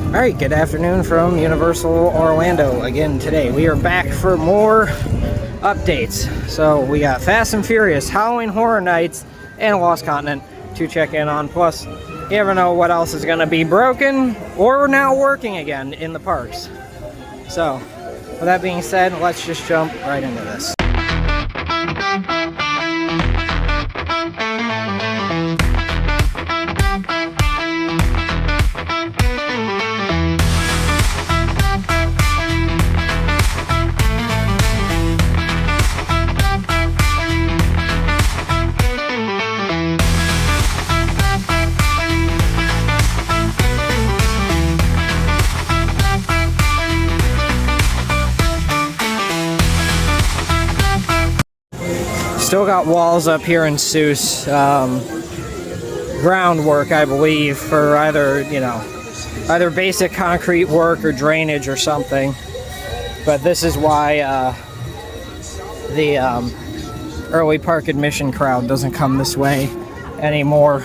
Alright, good afternoon from Universal Orlando. Again today, we are back for more updates. So we got Fast and Furious, Halloween Horror Nights, and Lost Continent to check in on. Plus, you never know what else is going to be broken or now working again in the parks. So, with that being said, let's just jump right into this. Still got walls up here in Seuss, groundwork, I believe, for either basic concrete work or drainage or something. But this is why the early park admission crowd doesn't come this way anymore.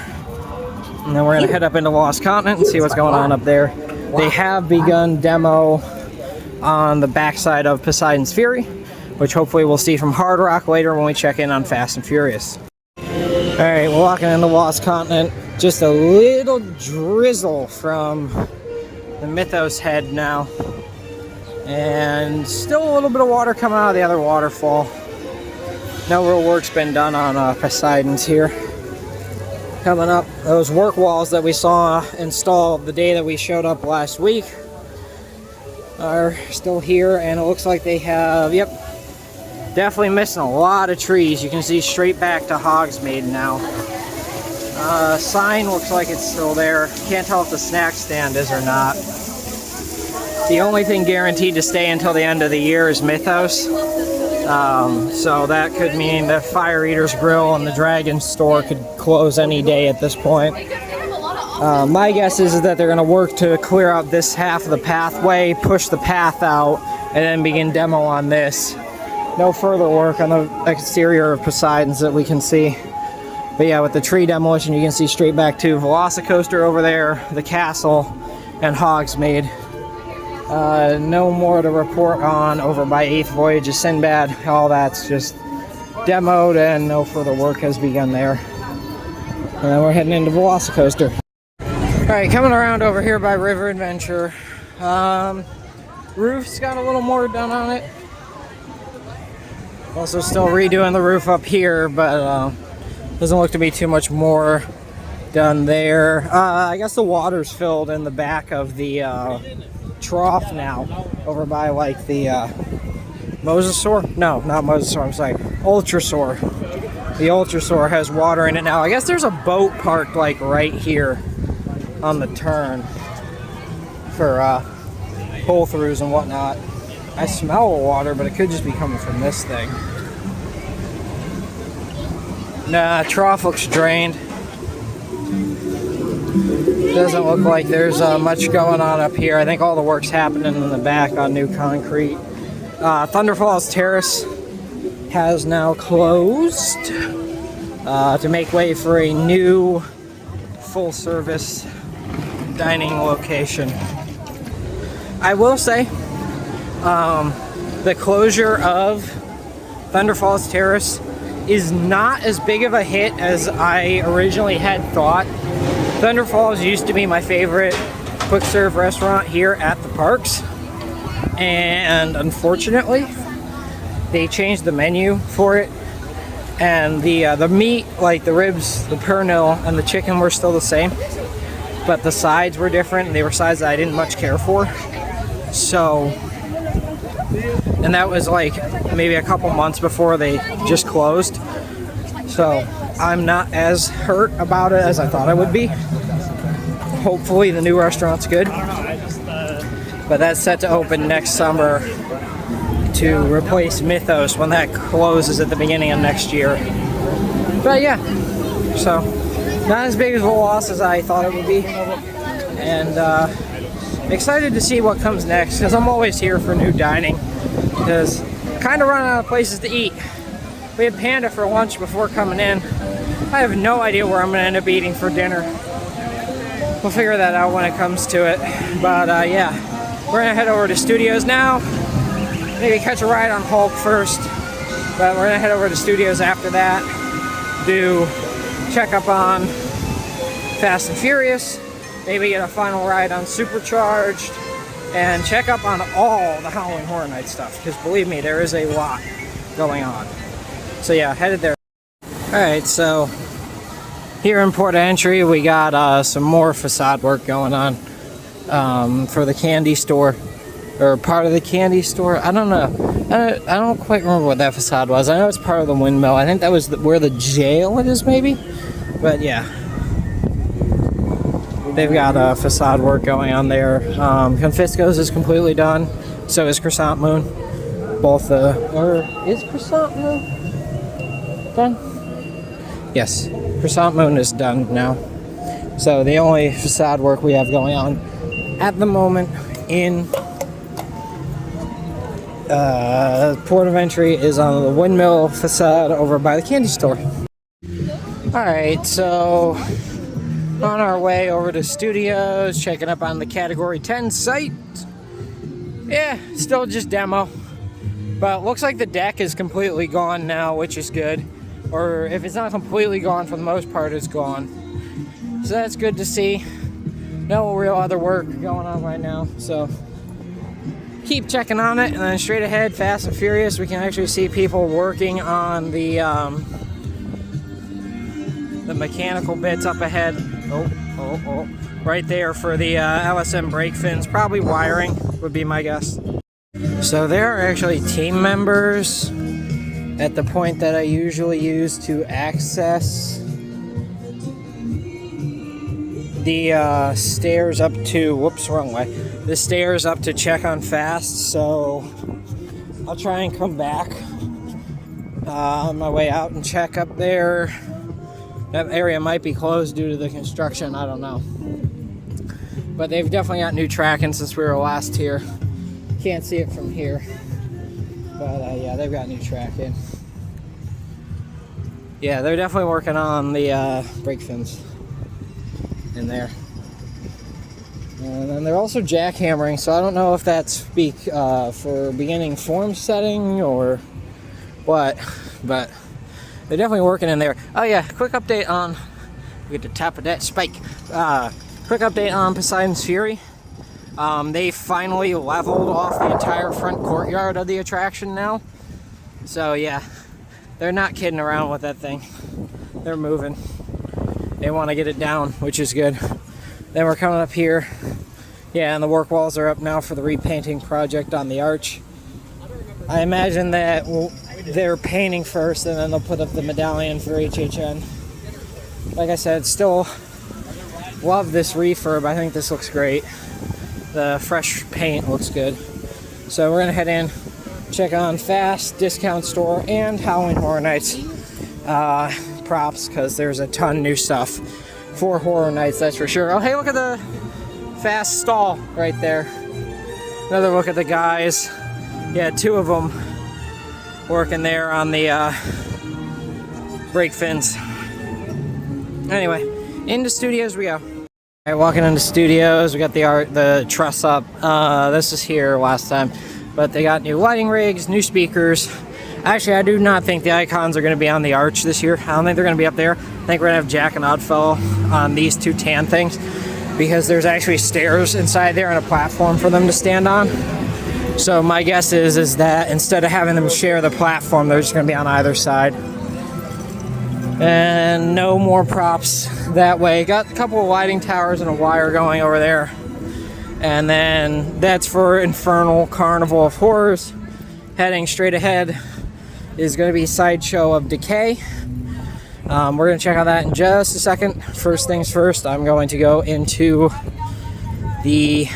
And then we're gonna head up into Lost Continent and see what's going on up there. They have begun demo on the backside of Poseidon's Fury, which hopefully we'll see from Hard Rock later when we check in on Fast and Furious. Alright, we're walking into Lost Continent. Just a little drizzle from the Mythos head now. And still a little bit of water coming out of the other waterfall. No real work's been done on Poseidon's here. Coming up, those work walls that we saw installed the day that we showed up last week are still here, and it looks like they have, definitely missing a lot of trees. You can see straight back to Hogsmeade now. Sign looks like it's still there. Can't tell if the snack stand is or not. The only thing guaranteed to stay until the end of the year is Mythos. So that could mean the Fire Eater's Grill and the Dragon store could close any day at this point. My guess is that they're going to work to clear out this half of the pathway, push the path out, and then begin demo on this. No further work on the exterior of Poseidon's that we can see. But yeah, with the tree demolition, you can see straight back to Velocicoaster over there, the castle, and Hogsmeade. No more to report on over by 8th Voyage of Sinbad. All that's just demoed and no further work has begun there. And then we're heading into Velocicoaster. Alright, coming around over here by River Adventure. Roof's got a little more done on it. Also still redoing the roof up here, but doesn't look to be too much more done there. I guess the water's filled in the back of the trough now, over by like the Mosasaur? No, not Mosasaur, I'm sorry, Ultrasaur. The Ultrasaur has water in it now. I guess there's a boat parked like right here on the turn for pull-throughs and whatnot. I smell water, but it could just be coming from this thing. Nah, trough looks drained. Doesn't look like there's much going on up here. I think all the work's happening in the back on new concrete. Thunder Falls Terrace has now closed to make way for a new full-service dining location. I will say, the closure of Thunder Falls Terrace is not as big of a hit as I originally had thought. Thunder Falls used to be my favorite quick serve restaurant here at the parks, and unfortunately they changed the menu for it, and the meat, like the ribs, the pernil, and the chicken were still the same, but the sides were different, and they were sides that I didn't much care for. So, and that was like maybe a couple months before they just closed. So I'm not as hurt about it as I thought I would be. Hopefully the new restaurant's good. But that's set to open next summer to replace Mythos when that closes at the beginning of next year. But yeah, so not as big of a loss as I thought it would be. And excited to see what comes next, because I'm always here for new dining, because kind of running out of places to eat. We had Panda for lunch before coming in. I have no idea where I'm going to end up eating for dinner. we'll figure that out when it comes to it. But yeah, we're gonna head over to studios now. Maybe catch a ride on Hulk first, but we're gonna head over to studios after that. Do check up on Fast and Furious, maybe get a final ride on Supercharged, and check up on all the Halloween Horror Nights stuff, because believe me, there is a lot going on. So yeah, headed there. Alright, so here in Port Entry, we got some more facade work going on for the candy store, or part of the candy store. I don't know. I don't quite remember what that facade was. I know it's part of the windmill. I think that was where the jail is, maybe? But yeah. They've got facade work going on there. Confisco's is completely done. So is Croissant Moon. Both or is Croissant Moon done? Yes, Croissant Moon is done now. So the only facade work we have going on at the moment in Port of Entry is on the windmill facade over by the candy store. Alright, so on our way over to studios, checking up on the Category 10 site. Yeah, still just demo. But looks like the deck is completely gone now, which is good. Or if it's not completely gone, for the most part, it's gone. So that's good to see. No real other work going on right now. So keep checking on it, and then straight ahead, Fast and Furious, we can actually see people working on the mechanical bits up ahead. Oh, right there for the LSM brake fins. Probably wiring would be my guess. So there are actually team members at the point that I usually use to access the stairs up to, whoops, wrong way. The stairs up to check on Fast, so I'll try and come back on my way out and check up there. That area might be closed due to the construction, I don't know. But they've definitely got new tracking since we were last here. Can't see it from here. But yeah, they've got new tracking. Yeah, they're definitely working on the brake fins in there. And then they're also jackhammering, so I don't know if that's for beginning form setting or what, but they're definitely working in there. Oh yeah, quick update on, we get the top of that spike. Quick update on Poseidon's Fury. They finally leveled off the entire front courtyard of the attraction now. So yeah, they're not kidding around with that thing. They're moving. They want to get it down, which is good. Then we're coming up here. Yeah, and the work walls are up now for the repainting project on the arch. I imagine that they're painting first, and then they'll put up the medallion for HHN. Like I said, still love this refurb. I think this looks great. The fresh paint looks good. So we're gonna head in, check on Fast, Discount Store, and Halloween Horror Nights props, because there's a ton new stuff for Horror Nights, that's for sure. Oh, hey, look at the Fast stall right there. Another look at the guys. Yeah, two of them working there on the brake fins. Anyway, into studios we go. Alright, walking into studios, we got the truss up. This is here last time, but they got new lighting rigs, new speakers. Actually, I do not think the icons are going to be on the arch this year. I don't think they're going to be up there. I think we're going to have Jack and Oddfellow on these two tan things, because there's actually stairs inside there and a platform for them to stand on. So my guess is that instead of having them share the platform, they're just going to be on either side. And no more props that way. Got a couple of lighting towers and a wire going over there. And then that's for Infernal Carnival of Horrors. Heading straight ahead is going to be Sideshow of Decay. We're going to check out that in just a second. First things first, I'm going to go into the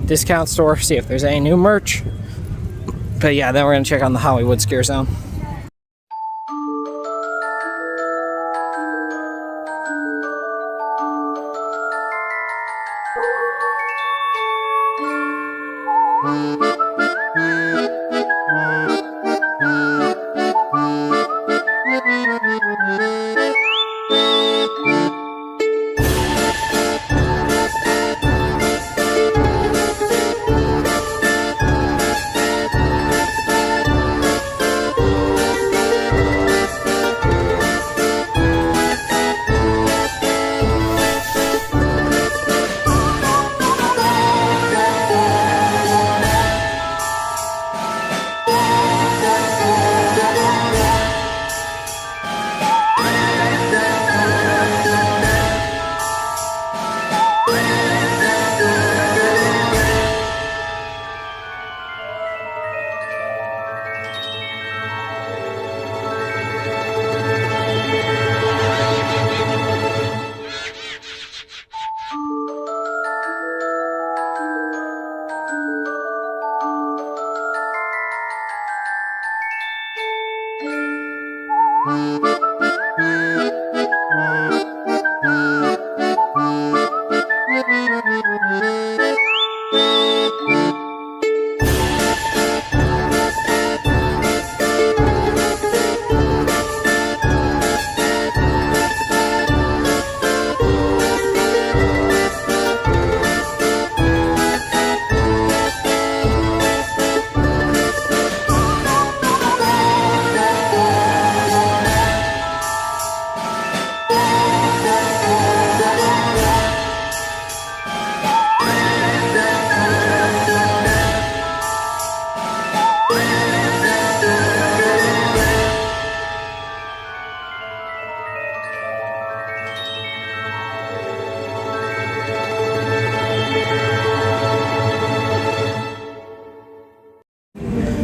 discount store, see if there's any new merch. But yeah, then we're going to check on the Hollywood Scare Zone.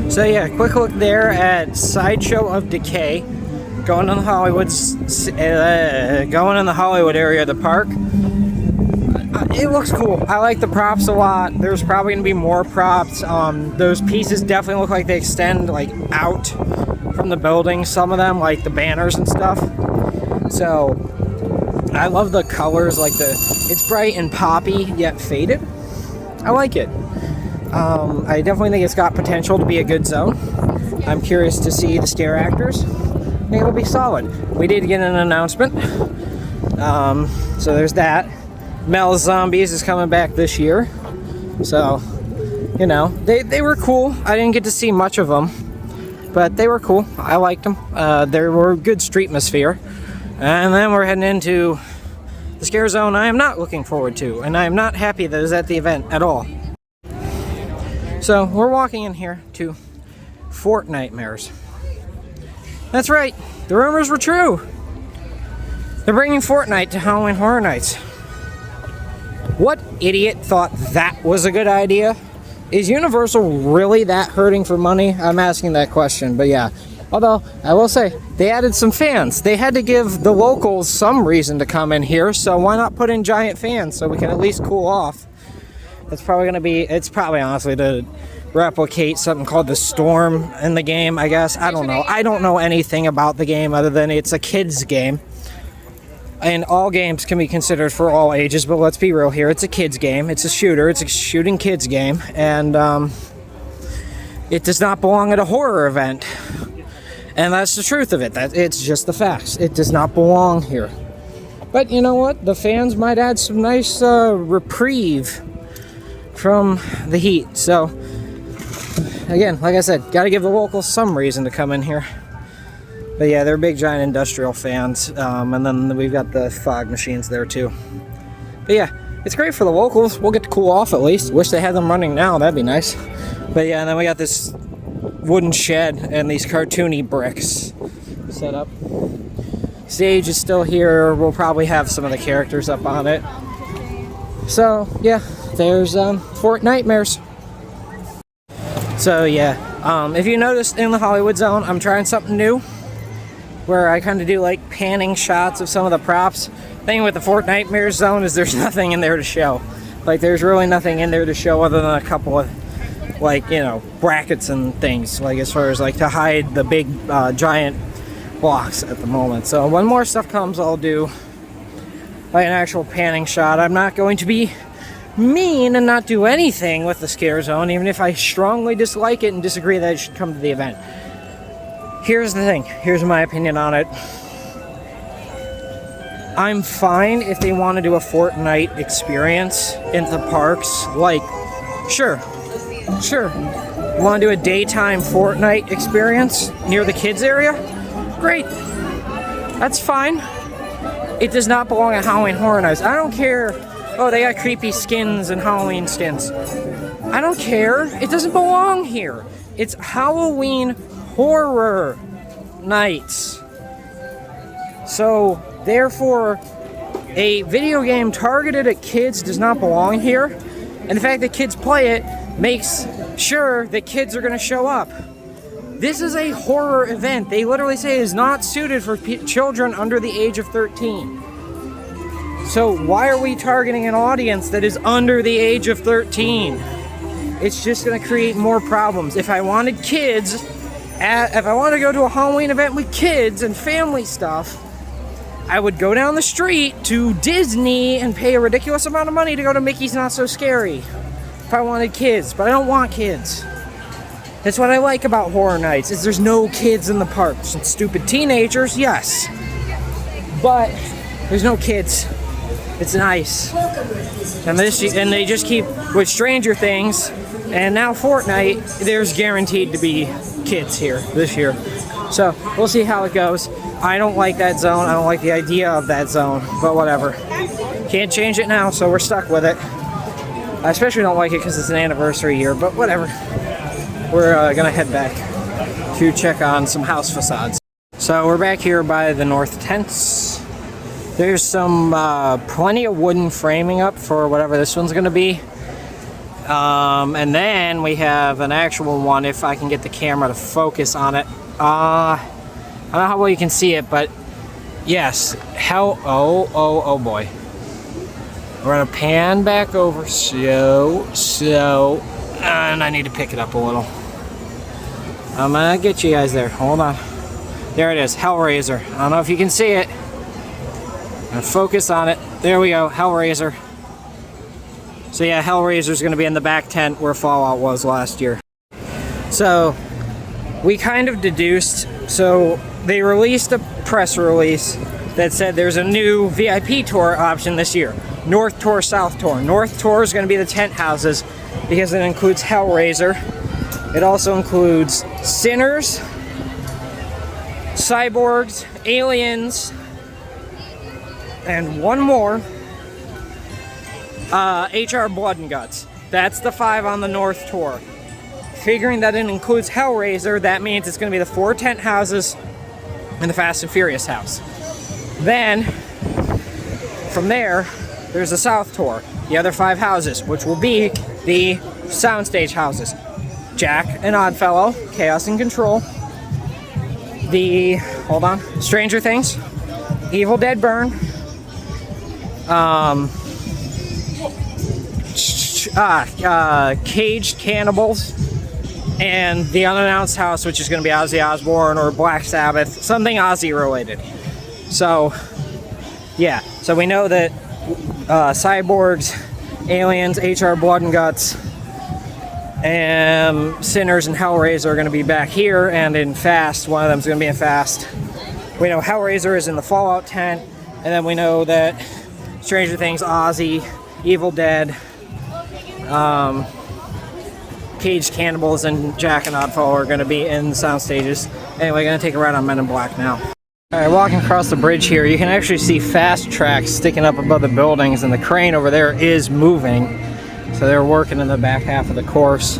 So yeah, quick look there at Sideshow of Decay, going in the Hollywood area of the park. It looks cool. I like the props a lot. There's probably going to be more props. Those pieces definitely look like they extend like out from the building. Some of them, like the banners and stuff. So I love the colors. Like it's bright and poppy yet faded. I like it. I definitely think it's got potential to be a good zone. I'm curious to see the scare actors. I think it'll be solid. We did get an announcement. So there's that. Mel's Zombies is coming back this year. So, you know, they were cool. I didn't get to see much of them, but they were cool. I liked them. They were good streetmosphere. And then we're heading into the scare zone I am not looking forward to, and I am not happy that it's at the event at all. So we're walking in here to Fort Nightmares. That's right, the rumors were true. They're bringing Fortnite to Halloween Horror Nights. What idiot thought that was a good idea? Is Universal really that hurting for money? I'm asking that question, but yeah. Although, I will say, they added some fans. They had to give the locals some reason to come in here, so why not put in giant fans so we can at least cool off? It's probably honestly to replicate something called the Storm in the game, I guess. I don't know. I don't know anything about the game other than it's a kid's game. And all games can be considered for all ages, but let's be real here. It's a kid's game. It's a shooter. It's a shooting kids game. And it does not belong at a horror event. And that's the truth of it. It's just the facts. It does not belong here. But you know what? The fans might add some nice reprieve from the heat. So, again, like I said, got to give the locals some reason to come in here. But yeah, they're big giant industrial fans. And then we've got the fog machines there too. But yeah, it's great for the locals. We'll get to cool off at least. Wish they had them running now. That'd be nice. But yeah, and then we got this wooden shed and these cartoony bricks set up. Stage is still here. We'll probably have some of the characters up on it. So yeah, there's Fort Nightmares. So yeah, if you noticed in the Hollywood zone, I'm trying something new where I kind of do like panning shots of some of the props. Thing with the Fort Nightmares zone is there's nothing in there to show. Like there's really nothing in there to show other than a couple of like, you know, brackets and things, like as far as like to hide the big giant blocks at the moment. So when more stuff comes, I'll do like an actual panning shot. I'm not going to be mean and not do anything with the scare zone, even if I strongly dislike it and disagree that it should come to the event. Here's the thing. Here's my opinion on it. I'm fine if they want to do a Fortnite experience in the parks. Like, sure. Want to do a daytime Fortnite experience near the kids area? Great. That's fine. It does not belong at Halloween Horror Nights. I don't care. Oh, they got creepy skins and Halloween skins. I don't care. It doesn't belong here. It's Halloween Horror Nights. So, therefore, a video game targeted at kids does not belong here. And the fact that kids play it makes sure that kids are going to show up. This is a horror event. They literally say it is not suited for children under the age of 13. So why are we targeting an audience that is under the age of 13? It's just going to create more problems. If I wanted kids, if I wanted to go to a Halloween event with kids and family stuff, I would go down the street to Disney and pay a ridiculous amount of money to go to Mickey's Not So Scary. if I wanted kids, but I don't want kids. That's what I like about horror nights, is there's no kids in the parks. And stupid teenagers, yes. But there's no kids. It's nice. And they just keep with Stranger Things and now Fortnite, there's guaranteed to be kids here this year. So we'll see how it goes. I don't like that zone. I don't like the idea of that zone, but whatever. Can't change it now, so we're stuck with it. I especially don't like it because it's an anniversary year, but whatever. We're gonna head back to check on some house facades. So we're back here by the north tents. There's some plenty of wooden framing up for whatever this one's gonna be. And then we have an actual one if I can get the camera to focus on it. I don't know how well you can see it, but yes, oh boy. We're gonna pan back over, so, and I need to pick it up a little. I'm gonna get you guys there, hold on. There it is, Hellraiser. I don't know if you can see it. I'm gonna focus on it. There we go, Hellraiser. So yeah, Hellraiser's gonna be in the back tent where Fallout was last year. So, we kind of deduced, so they released a press release that said there's a new VIP tour option this year. North Tour, South Tour. North Tour is going to be the tent houses because it includes Hellraiser. It also includes Sinners, Cyborgs, Aliens, and one more, HR Blood and Guts. That's the 5 on the North Tour. Figuring that it includes Hellraiser, that means it's going to be the 4 tent houses and the Fast and Furious house. Then, from there, there's the South Tour, the other 5 houses, which will be the soundstage houses. Jack and Oddfellow, Chaos and Control, the, hold on, Stranger Things, Evil Dead Burn, Caged Cannibals, and the unannounced house, which is going to be Ozzy Osbourne or Black Sabbath, something Ozzy related. So, yeah, so we know that Cyborgs, Aliens, HR Blood and Guts, and Sinners and Hellraiser are going to be back here, and in Fast, one of them is going to be in Fast. We know Hellraiser is in the Fallout tent, and then we know that Stranger Things, Ozzy, Evil Dead, Caged Cannibals, and Jack and Oddfellow are going to be in the sound stages. Anyway, going to take a ride on Men in Black now. Alright, walking across the bridge here, you can actually see fast tracks sticking up above the buildings, and the crane over there is moving. So they're working in the back half of the course.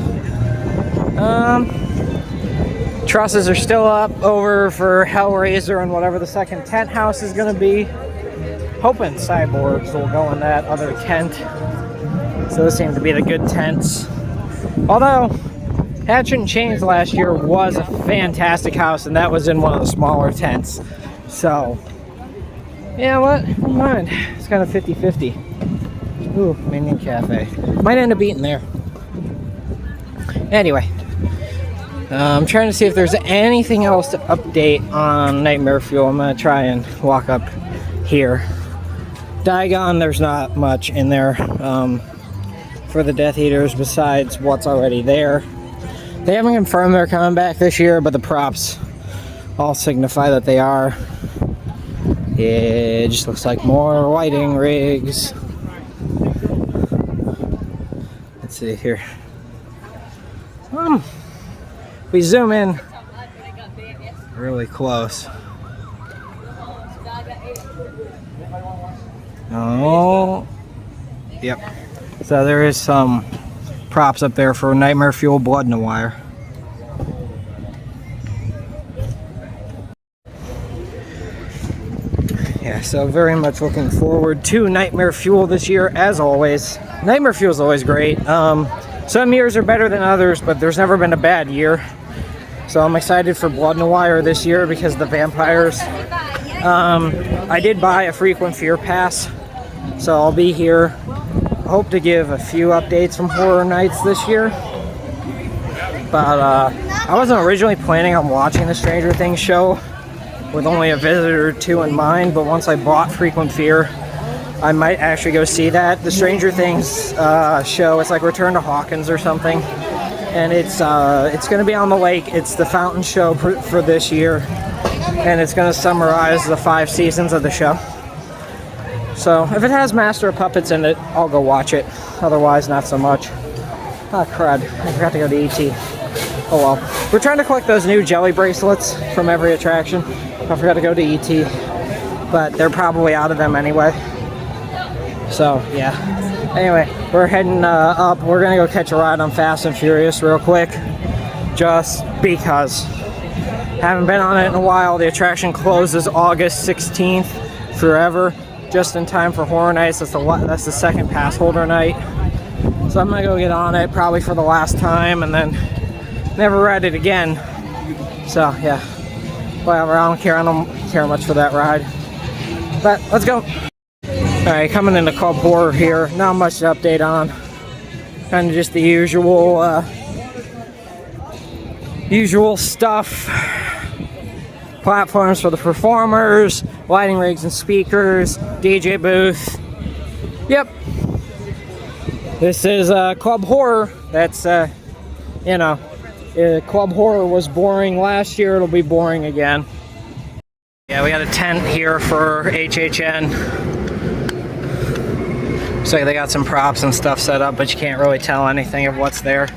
Trusses are still up over for Hellraiser and whatever the second tent house is going to be. Hoping Cyborgs will go in that other tent. So those seem to be the good tents. Although, Hatchet and Chains last year was a fantastic house, and that was in one of the smaller tents. So, yeah, what? Never mind. It's kind of 50-50. Ooh, Minion Cafe. Might end up eating there. Anyway, I'm trying to see if there's anything else to update on Nightmare Fuel. I'm going to try and walk up here. Diagon, there's not much in there for the Death Eaters besides what's already there. They haven't confirmed they're coming back this year, but the props all signify that they are. It just looks like more whiting rigs. Let's see here. We zoom in really close. Oh, yep. So there is some props up there for Nightmare Fuel, Blood in the Wire. Yeah, so very much looking forward to Nightmare Fuel this year, as always. Nightmare Fuel is always great. Some years are better than others, but there's never been a bad year. So I'm excited for Blood in the Wire this year because the vampires. I did buy a Frequent Fear Pass, so I'll be here. I hope to give a few updates from Horror Nights this year. But I wasn't originally planning on watching the Stranger Things show with only a visitor or 2 in mind, but once I bought Frequent Fear, I might actually go see that. The Stranger Things show, it's like Return to Hawkins or something. And it's going to be on the lake. It's the fountain show for this year. And it's going to summarize the 5 seasons of the show. So if it has Master of Puppets in it, I'll go watch it. Otherwise, not so much. Ah, crud. I forgot to go to E.T. Oh well. We're trying to collect those new jelly bracelets from every attraction. I forgot to go to E.T. But they're probably out of them anyway. So, yeah. Anyway, we're heading up. We're going to go catch a ride on Fast and Furious real quick. Just because. Haven't been on it in a while. The attraction closes August 16th forever. Just in time for Horror Nights. That's the second pass holder night. So I'm going to go get on it probably for the last time and then never ride it again. So, yeah. Whatever. I don't care much for that ride. But let's go. Alright, coming into Club Horror here. Not much to update on. Kind of just the usual stuff. Platforms for the performers, lighting rigs and speakers, DJ booth. Yep. This is Club Horror. That's, Club Horror was boring last year. It'll be boring again. Yeah, we got a tent here for HHN. So they got some props and stuff set up, but you can't really tell anything of what's there.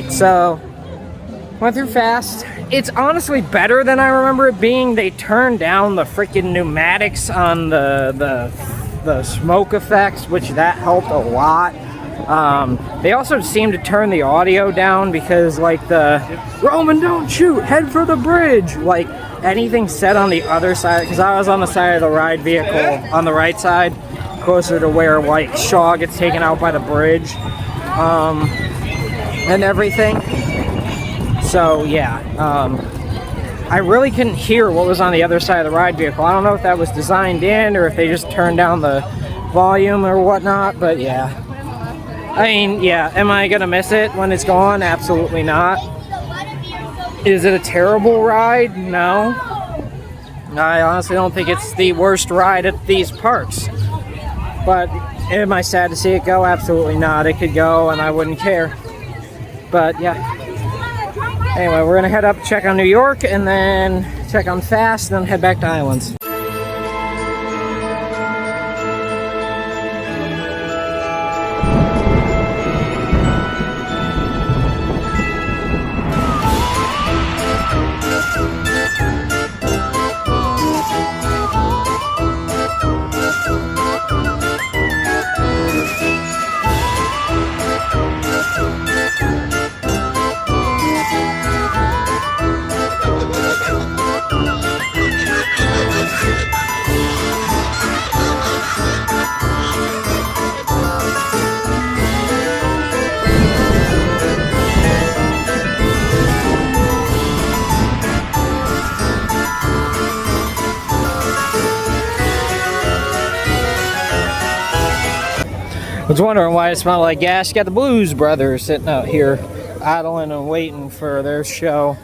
So, went through fast. It's honestly better than I remember it being. They turned down the freaking pneumatics on the smoke effects, which that helped a lot. They also seemed to turn the audio down because, like, the Roman, don't shoot, head for the bridge. Like, anything set on the other side, because I was on the side of the ride vehicle on the right side, closer to where like Shaw gets taken out by the bridge, and everything. So yeah, I really couldn't hear what was on the other side of the ride vehicle. I don't know if that was designed in or if they just turned down the volume or whatnot, but yeah. I mean, yeah, am I gonna miss it when it's gone? Absolutely not. Is it a terrible ride? No. I honestly don't think it's the worst ride at these parks. But am I sad to see it go? Absolutely not. It could go and I wouldn't care. But yeah. Anyway, we're gonna head up, check on New York, and then check on Fast, and then head back to Islands. I was wondering why it smelled like gas. You got the Blues Brothers sitting out here idling and waiting for their show,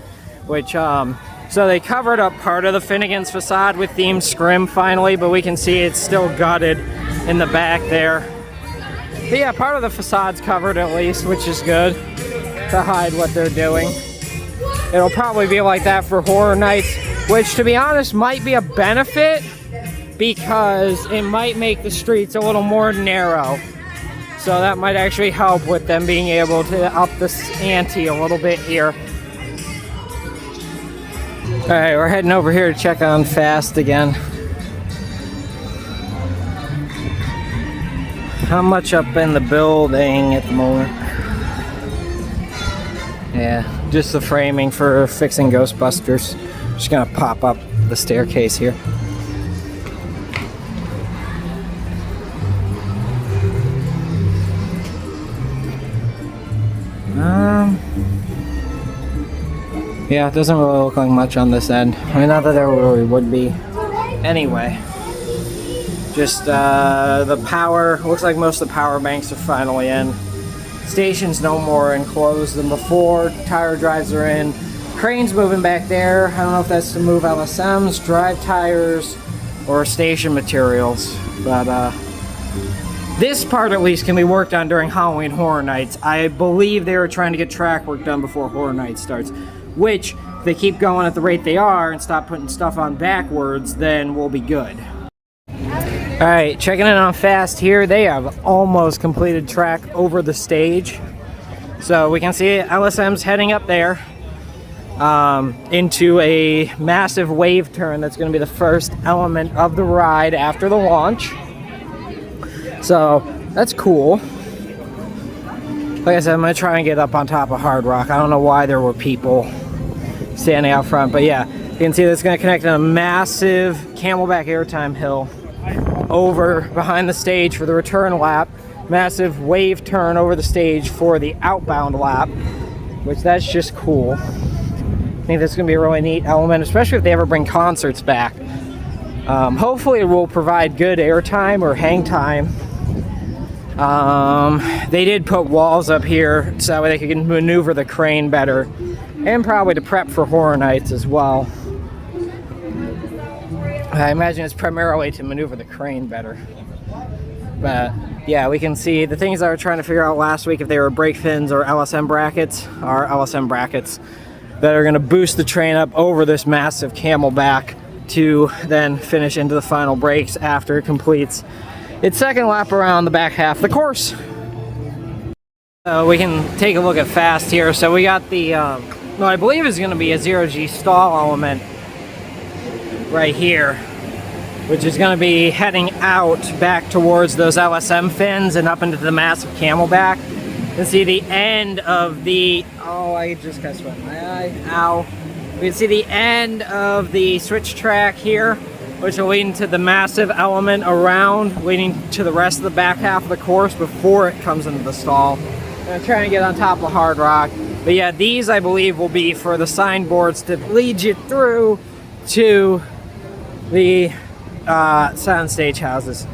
which so they covered up part of the Finnegan's facade with themed scrim finally, but we can see it's still gutted in the back there. But yeah, part of the facade's covered at least, which is good to hide what they're doing. It'll probably be like that for Horror Nights, which to be honest might be a benefit because it might make the streets a little more narrow. So that might actually help with them being able to up the ante a little bit here. Alright, we're heading over here to check on Fast again. How much up in the building at the moment? Yeah, just the framing for fixing Ghostbusters. Just gonna pop up the staircase here. Yeah, it doesn't really look like much on this end. I mean, not that there really would be. Anyway, just the power. Looks like most of the power banks are finally in. Station's no more enclosed than before. Tire drives are in. Crane's moving back there. I don't know if that's to move LSMs, drive tires, or station materials. But this part at least can be worked on during Halloween Horror Nights. I believe they were trying to get track work done before Horror Nights starts. Which, if they keep going at the rate they are and stop putting stuff on backwards, then we'll be good. Alright, checking in on Fast here. They have almost completed track over the stage. So we can see LSM's heading up there into a massive wave turn that's going to be the first element of the ride after the launch. So that's cool. Like I said, I'm going to try and get up on top of Hard Rock. I don't know why there were people standing out front, but yeah, you can see that's going to connect on a massive Camelback airtime hill over behind the stage for the return lap. Massive wave turn over the stage for the outbound lap, which that's just cool. I think that's going to be a really neat element, especially if they ever bring concerts back. Hopefully it will provide good airtime or hang time. They did put walls up here so that way they could maneuver the crane better, and probably to prep for Horror Nights as well. I imagine it's primarily to maneuver the crane better. But yeah, we can see the things I was trying to figure out last week, if they were brake fins or LSM brackets, are LSM brackets that are going to boost the train up over this massive Camelback to then finish into the final brakes after it completes its second lap around the back half of the course. We can take a look at Fast here. So we got the, what I believe is going to be a zero-G stall element right here, which is going to be heading out back towards those LSM fins and up into the massive Camelback. You can see the end of the, oh, I just got sweat in my eye, ow. We can see the end of the switch track here, which will lead into the massive element around, leading to the rest of the back half of the course before it comes into the stall. I'm trying to get on top of Hard Rock. But yeah, these I believe will be for the signboards to lead you through to the soundstage houses.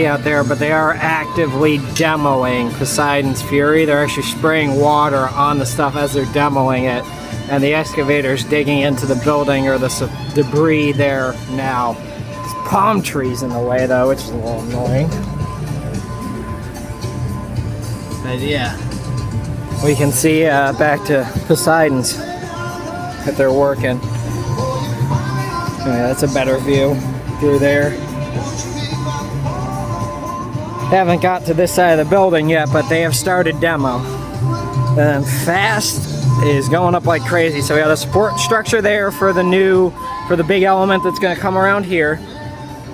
Out there, but they are actively demoing Poseidon's Fury. They're actually spraying water on the stuff as they're demoing it, and the excavator's digging into the building or the debris there now. There's palm trees in the way though, which is a little annoying. But yeah, we can see back to Poseidon's that they're working. Yeah, that's a better view through there. Haven't got to this side of the building yet, but they have started demo. And fast is going up like crazy. So we have a support structure there for the big element that's going to come around here.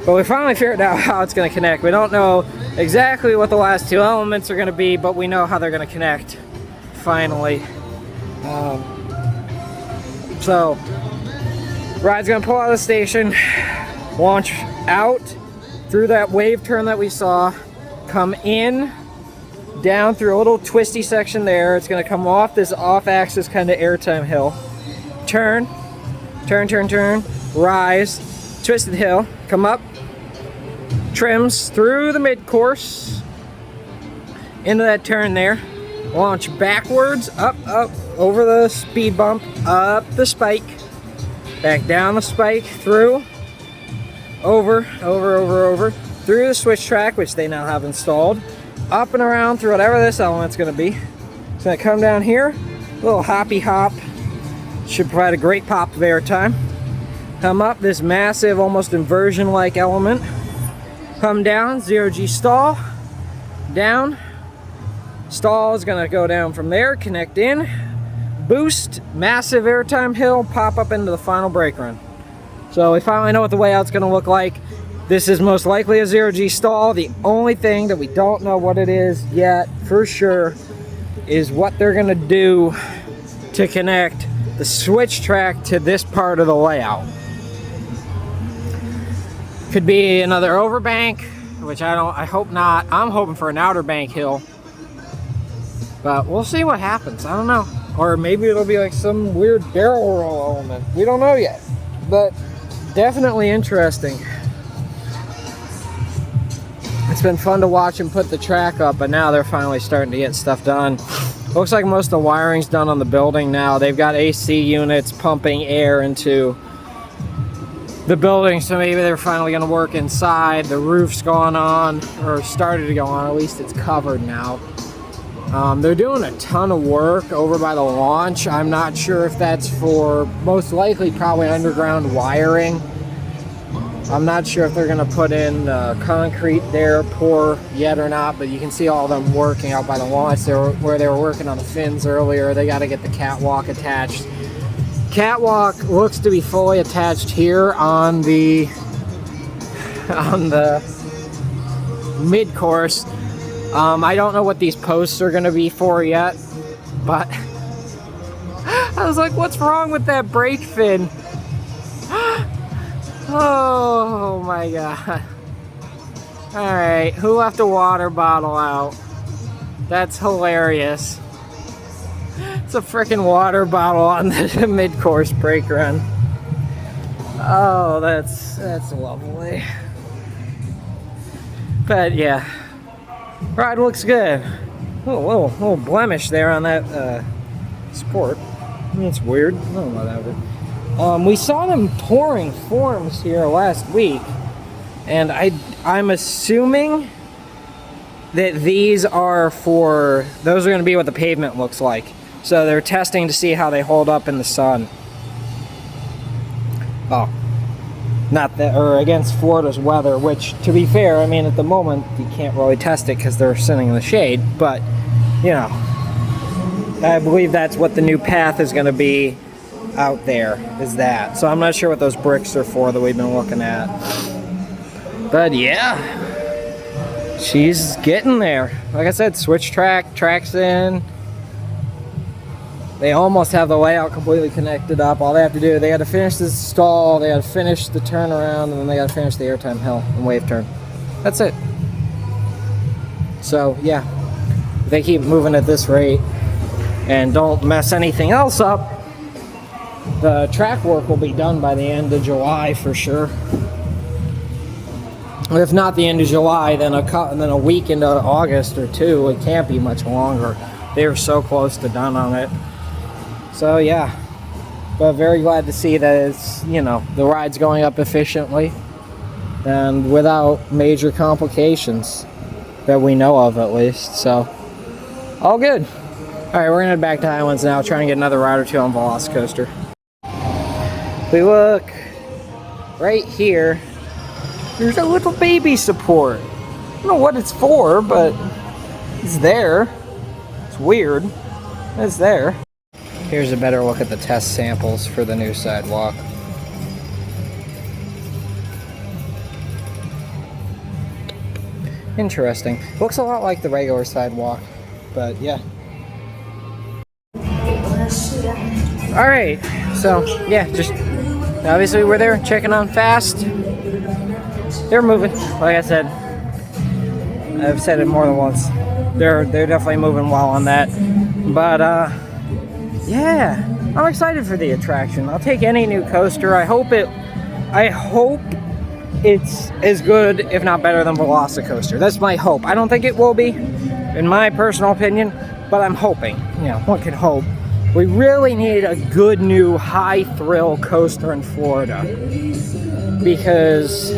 But we finally figured out how it's going to connect. We don't know exactly what the last two elements are going to be, but we know how they're going to connect. Finally. So, ride's going to pull out of the station, launch out through that wave turn that we saw. Come in, down through a little twisty section there. It's going to come off this off-axis kind of airtime hill. Turn, rise, twisted hill, come up, trims through the mid-course, into that turn there, launch backwards, up, over the speed bump, up the spike, back down the spike, through, over, through the switch track, which they now have installed, up and around through whatever this element's going to be. It's going to come down here, a little hoppy hop, should provide a great pop of airtime. Come up this massive, almost inversion-like element. Come down, 0G stall, down. Stall is going to go down from there, connect in, boost, massive airtime hill, pop up into the final brake run. So we finally know what the layout's going to look like. This is most likely a 0G stall. The only thing that we don't know what it is yet for sure is what they're gonna do to connect the switch track to this part of the layout. Could be another overbank, which I hope not. I'm hoping for an outer bank hill. But we'll see what happens. I don't know. Or maybe it'll be like some weird barrel roll element. We don't know yet. But definitely interesting. It's been fun to watch them put the track up, but now they're finally starting to get stuff done. Looks like most of the wiring's done on the building now. They've got AC units pumping air into the building, so maybe they're finally going to work inside. The roof's gone on, or started to go on. At least it's covered now. They're doing a ton of work over by the launch. I'm not sure if that's for, most likely probably underground wiring. I'm not sure if they're going to put in concrete there, pour yet or not, but you can see all of them working out by the launch. Where they were working on the fins earlier. They got to get the catwalk attached. Catwalk looks to be fully attached here on the mid-course. I don't know what these posts are going to be for yet, but I was like, what's wrong with that brake fin? Oh my god. Alright, who left a water bottle out? That's hilarious. It's a freaking water bottle on the mid-course brake run. Oh, that's lovely. But yeah, ride looks good. Oh, little blemish there on that sport. That's weird. Oh, whatever. We saw them pouring forms here last week, and I'm assuming that these are for, those are going to be what the pavement looks like. So they're testing to see how they hold up in the sun. Oh, not that, or against Florida's weather, which, to be fair, I mean, at the moment you can't really test it because they're sitting in the shade, but you know, I believe that's what the new path is going to be out there, is that. So I'm not sure what those bricks are for that we've been looking at. But yeah, she's getting there. Like I said, switch tracks in. They almost have the layout completely connected up. All they have to do, they got to finish this stall, they got to finish the turnaround, and then they got to finish the airtime hill and wave turn. That's it. So yeah, if they keep moving at this rate and don't mess anything else up, the track work will be done by the end of July for sure. If not the end of July, then a week into August or two. It can't be much longer. They were so close to done on it. So yeah, but very glad to see that it's, you know, the ride's going up efficiently and without major complications that we know of, at least. So all good. All right, we're gonna head back to Highlands now, try and get another ride or two on Velocicoaster. We look right here. There's a little baby support. I don't know what it's for, but it's there. It's weird. It's there. Here's a better look at the test samples for the new sidewalk. Interesting. Looks a lot like the regular sidewalk, but yeah. Alright, so yeah, just obviously we're there checking on Fast. They're moving, like I said. I've said it more than once. They're definitely moving well on that. But yeah, I'm excited for the attraction. I'll take any new coaster. I hope it's as good, if not better, than Velocicoaster. That's my hope. I don't think it will be, in my personal opinion, but I'm hoping. You know, one can hope. We really need a good new high-thrill coaster in Florida, because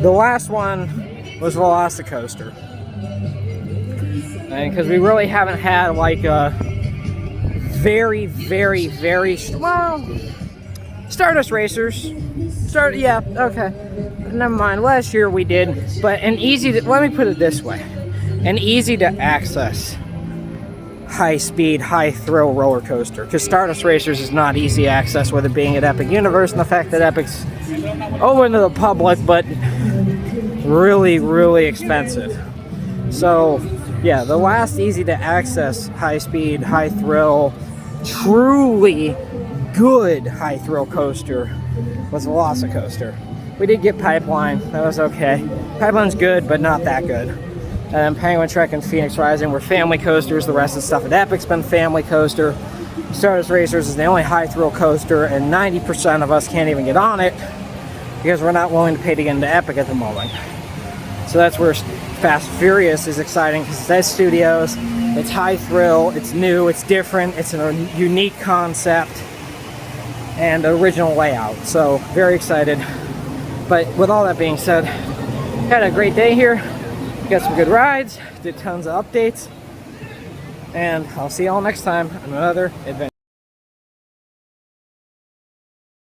the last one was Velocicoaster, and because we really haven't had like a very well, Stardust Racers. Yeah, okay. Never mind. Last year we did, but an easy to, let me put it this way, an easy to access high-speed, high-thrill roller coaster, because Stardust Racers is not easy access, with it being at Epic Universe and the fact that Epic's open to the public, but really expensive. So yeah, the last easy to access high-speed, high-thrill, truly good high-thrill coaster was Velocicoaster. We did get Pipeline. That was okay. Pipeline's good, but not that good. And then Penguin Trek and Phoenix Rising were family coasters. The rest of the stuff at Epic's been family coaster. Stardust Racers is the only high-thrill coaster, and 90% of us can't even get on it because we're not willing to pay to get into Epic at the moment. So that's where Fast and Furious is exciting, because it's at Studios, it's high-thrill, it's new, it's different, it's a unique concept, and original layout. So very excited. But with all that being said, had a great day here. Got some good rides, did tons of updates, and I'll see y'all next time on another adventure.